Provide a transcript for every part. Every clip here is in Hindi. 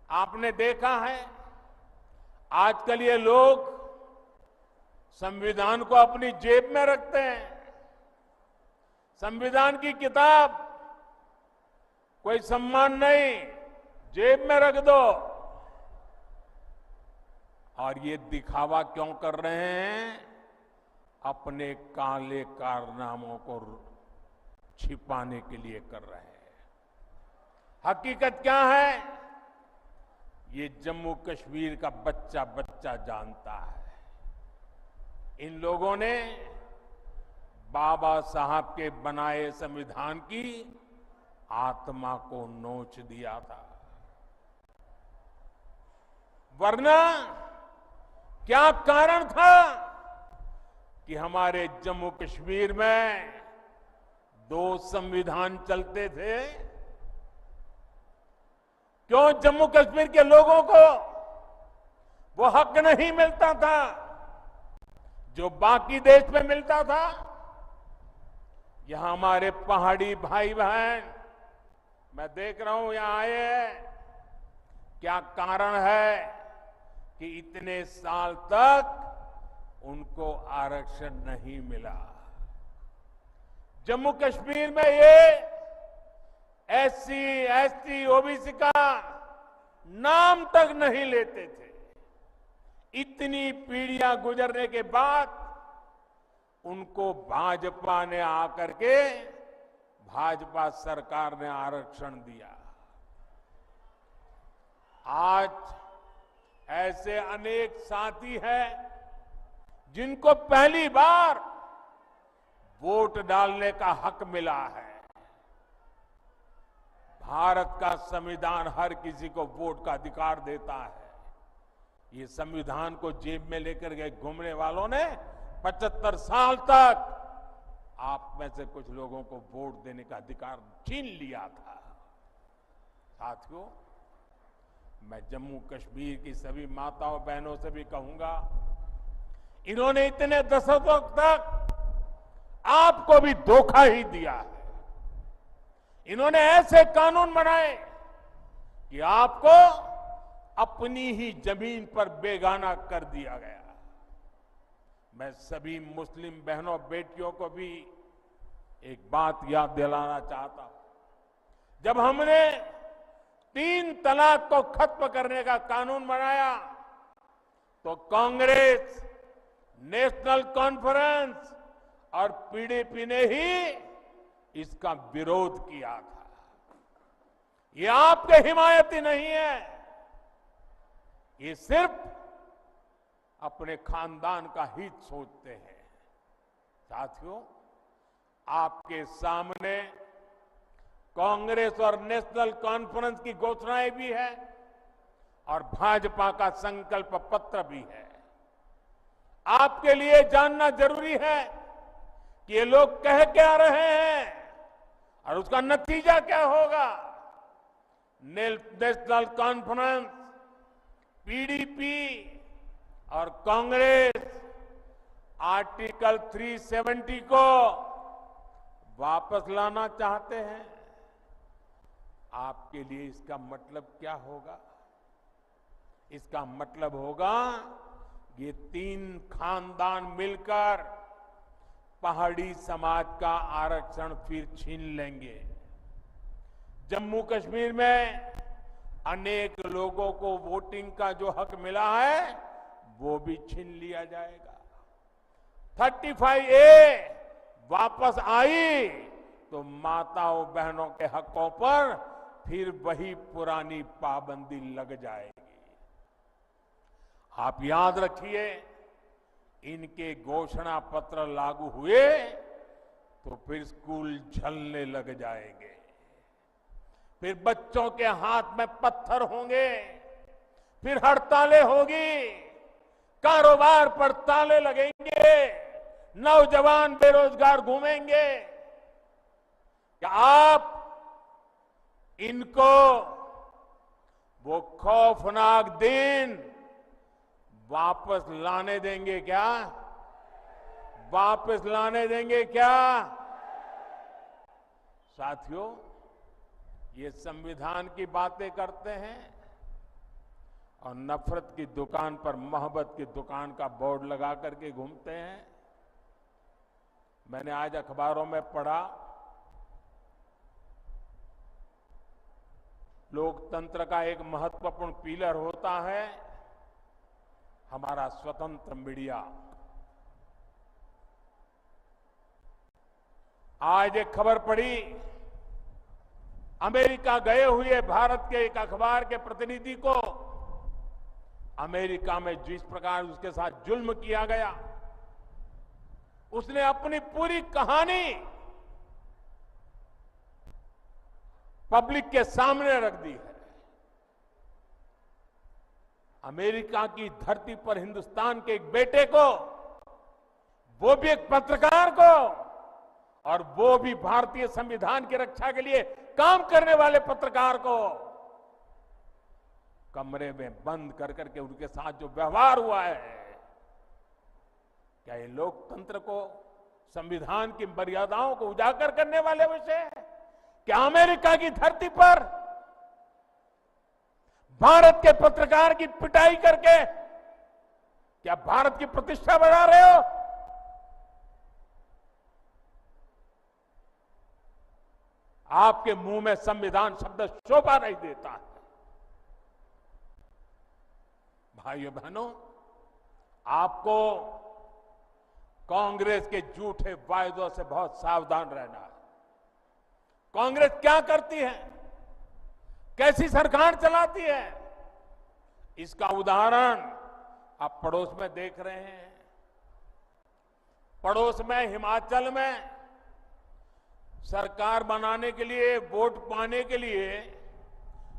आपने देखा है आजकल ये लोग संविधान को अपनी जेब में रखते हैं। संविधान की किताब कोई सम्मान नहीं, जेब में रख दो। और ये दिखावा क्यों कर रहे हैं? अपने काले कारनामों को छिपाने के लिए कर रहे हैं। हकीकत क्या है? ये जम्मू कश्मीर का बच्चा बच्चा जानता है। इन लोगों ने बाबा साहब के बनाए संविधान की आत्मा को नोच दिया था। वरना क्या कारण था कि हमारे जम्मू कश्मीर में 2 संविधान चलते थे? क्यों जम्मू कश्मीर के लोगों को वो हक नहीं मिलता था जो बाकी देश में मिलता था? यहां हमारे पहाड़ी भाई बहन, मैं देख रहा हूं यहां आए हैं। क्या कारण है कि इतने साल तक उनको आरक्षण नहीं मिला? जम्मू कश्मीर में ये एससी, एसटी, ओबीसी का नाम तक नहीं लेते थे। इतनी पीढ़ियां गुजरने के बाद उनको भाजपा ने आकर के, भाजपा सरकार ने आरक्षण दिया। आज ऐसे अनेक साथी हैं जिनको पहली बार वोट डालने का हक मिला है। भारत का संविधान हर किसी को वोट का अधिकार देता है। ये संविधान को जेब में लेकर के घूमने वालों ने 75 साल तक आप में से कुछ लोगों को वोट देने का अधिकार छीन लिया था। साथियों, मैं जम्मू कश्मीर की सभी माताओं बहनों से भी कहूंगा, इन्होंने इतने दशकों तक आपको भी धोखा ही दिया है। इन्होंने ऐसे कानून बनाए कि आपको अपनी ही जमीन पर बेगाना कर दिया गया। मैं सभी मुस्लिम बहनों बेटियों को भी एक बात याद दिलाना चाहता हूं। जब हमने 3 तलाक को खत्म करने का कानून बनाया तो कांग्रेस, नेशनल कॉन्फ्रेंस और पीडीपी ने ही इसका विरोध किया था। ये आपके हिमायती नहीं है, ये सिर्फ अपने खानदान का हित सोचते हैं। साथियों, आपके सामने कांग्रेस और नेशनल कॉन्फ्रेंस की घोषणाएं भी है और भाजपा का संकल्प पत्र भी है। आपके लिए जानना जरूरी है कि ये लोग कह क्या रहे हैं और उसका नतीजा क्या होगा। नेशनल कॉन्फ्रेंस, पीडीपी और कांग्रेस आर्टिकल 370 को वापस लाना चाहते हैं। आपके लिए इसका मतलब क्या होगा? इसका मतलब होगा ये 3 खानदान मिलकर पहाड़ी समाज का आरक्षण फिर छीन लेंगे। जम्मू कश्मीर में अनेक लोगों को वोटिंग का जो हक मिला है वो भी छीन लिया जाएगा। 35A वापस आई तो माताओं बहनों के हकों पर फिर वही पुरानी पाबंदी लग जाएगी। आप याद रखिए, इनके घोषणा पत्र लागू हुए तो फिर स्कूल जलने लग जाएंगे, फिर बच्चों के हाथ में पत्थर होंगे, फिर हड़तालें होगी, कारोबार पर ताले लगेंगे, नौजवान बेरोजगार घूमेंगे। क्या आप इनको वो खौफनाक दिन वापस लाने देंगे क्या? वापस लाने देंगे क्या? साथियों, ये संविधान की बातें करते हैं, और नफरत की दुकान पर मोहब्बत की दुकान का बोर्ड लगा करके घूमते हैं। मैंने आज अखबारों में पढ़ा, लोकतंत्र का एक महत्वपूर्ण पिलर होता है हमारा स्वतंत्र मीडिया। आज एक खबर पढ़ी, अमेरिका गए हुए भारत के एक अखबार के प्रतिनिधि को अमेरिका में जिस प्रकार उसके साथ जुल्म किया गया, उसने अपनी पूरी कहानी पब्लिक के सामने रख दी है। अमेरिका की धरती पर हिंदुस्तान के एक बेटे को, वो भी एक पत्रकार को, और वो भी भारतीय संविधान की रक्षा के लिए काम करने वाले पत्रकार को कमरे में बंद कर करके उनके साथ जो व्यवहार हुआ है, क्या ये लोकतंत्र को, संविधान की मर्यादाओं को उजागर करने वाले विषय है? क्या अमेरिका की धरती पर भारत के पत्रकार की पिटाई करके क्या भारत की प्रतिष्ठा बढ़ा रहे हो? आपके मुंह में संविधान शब्द शोभा नहीं देता है। भाइयों बहनों, आपको कांग्रेस के झूठे वायदों से बहुत सावधान रहना है। कांग्रेस क्या करती है, कैसी सरकार चलाती है, इसका उदाहरण आप पड़ोस में देख रहे हैं। पड़ोस में हिमाचल में सरकार बनाने के लिए, वोट पाने के लिए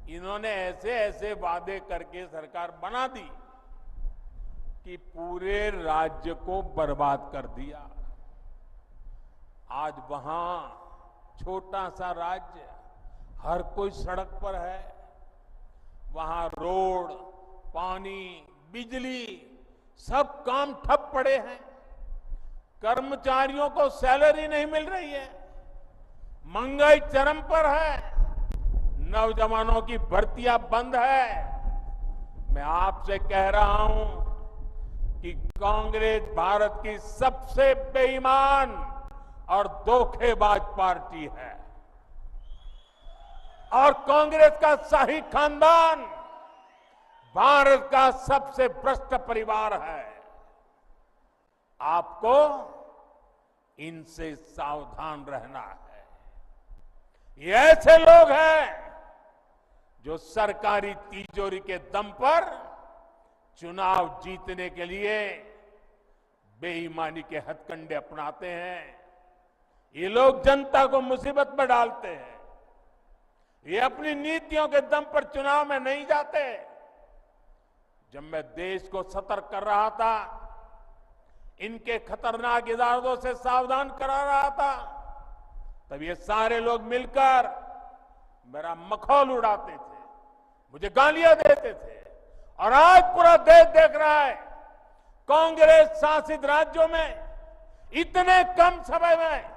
इन्होंने ऐसे ऐसे वादे करके सरकार बना दी कि पूरे राज्य को बर्बाद कर दिया। आज वहां छोटा सा राज्य, हर कोई सड़क पर है, वहां रोड, पानी, बिजली, सब काम ठप पड़े हैं। कर्मचारियों को सैलरी नहीं मिल रही है, महंगाई चरम पर है, नौजवानों की भर्तियां बंद है। मैं आपसे कह रहा हूं कि कांग्रेस भारत की सबसे बेईमान और धोखेबाज पार्टी है, और कांग्रेस का शाही खानदान भारत का सबसे भ्रष्ट परिवार है। आपको इनसे सावधान रहना है। ये ऐसे लोग हैं जो सरकारी तिजोरी के दम पर चुनाव जीतने के लिए बेईमानी के हथकंडे अपनाते हैं। ये लोग जनता को मुसीबत में डालते हैं। ये अपनी नीतियों के दम पर चुनाव में नहीं जाते। जब मैं देश को सतर्क कर रहा था, इनके खतरनाक इरादों से सावधान करा रहा था, तब ये सारे लोग मिलकर मेरा मखौल उड़ाते थे, मुझे गालियां देते थे। और आज पूरा देश देख रहा है, कांग्रेस शासित राज्यों में इतने कम समय में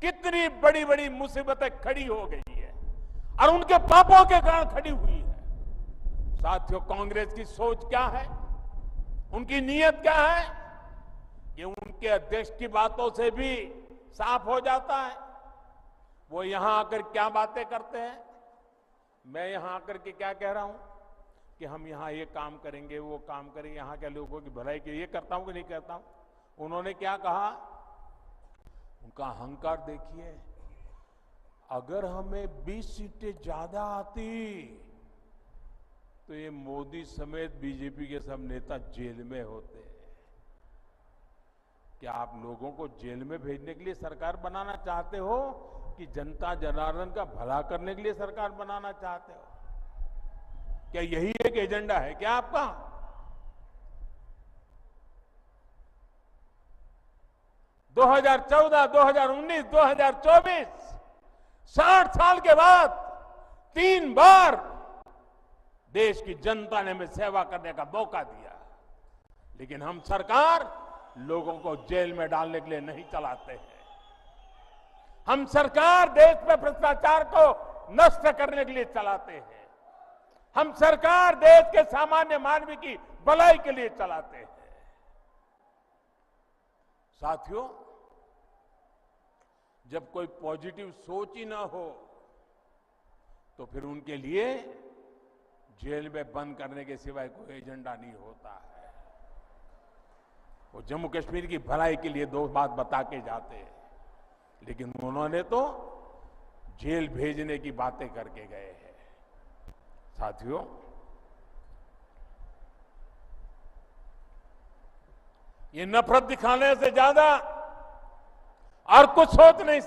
कितनी बड़ी बड़ी मुसीबतें खड़ी हो गई है, और उनके पापों के कारण खड़ी हुई है। साथियों, कांग्रेस की सोच क्या है, उनकी नीयत क्या है, ये उनके अध्यक्ष की बातों से भी साफ हो जाता है। वो यहां आकर क्या बातें करते हैं, मैं यहां आकर के क्या कह रहा हूं कि हम यहां ये काम करेंगे, वो काम करेंगे, यहां के लोगों की भलाई के लिए करता हूं कि नहीं करता हूं। उन्होंने क्या कहा, उनका अहंकार देखिए, अगर हमें 20 सीटें ज्यादा आती तो ये मोदी समेत बीजेपी के सब नेता जेल में होते। क्या आप लोगों को जेल में भेजने के लिए सरकार बनाना चाहते हो कि जनता जनार्दन का भला करने के लिए सरकार बनाना चाहते हो? क्या यही एक एजेंडा है क्या आपका? दो 2014, 2019, 2024 60 साल के बाद 3 बार देश की जनता ने हमें सेवा करने का मौका दिया, लेकिन हम सरकार लोगों को जेल में डालने के लिए नहीं चलाते हैं। हम सरकार देश में भ्रष्टाचार को नष्ट करने के लिए चलाते हैं। हम सरकार देश के सामान्य मानवी की भलाई के लिए चलाते हैं। साथियों, जब कोई पॉजिटिव सोच ही ना हो तो फिर उनके लिए जेल में बंद करने के सिवाय कोई एजेंडा नहीं होता है। वो जम्मू कश्मीर की भलाई के लिए दो बात बता के जाते हैं, लेकिन उन्होंने तो जेल भेजने की बातें करके गए हैं। साथियों, ये नफरत दिखाने से ज्यादा और कुछ सोच नहीं सकते।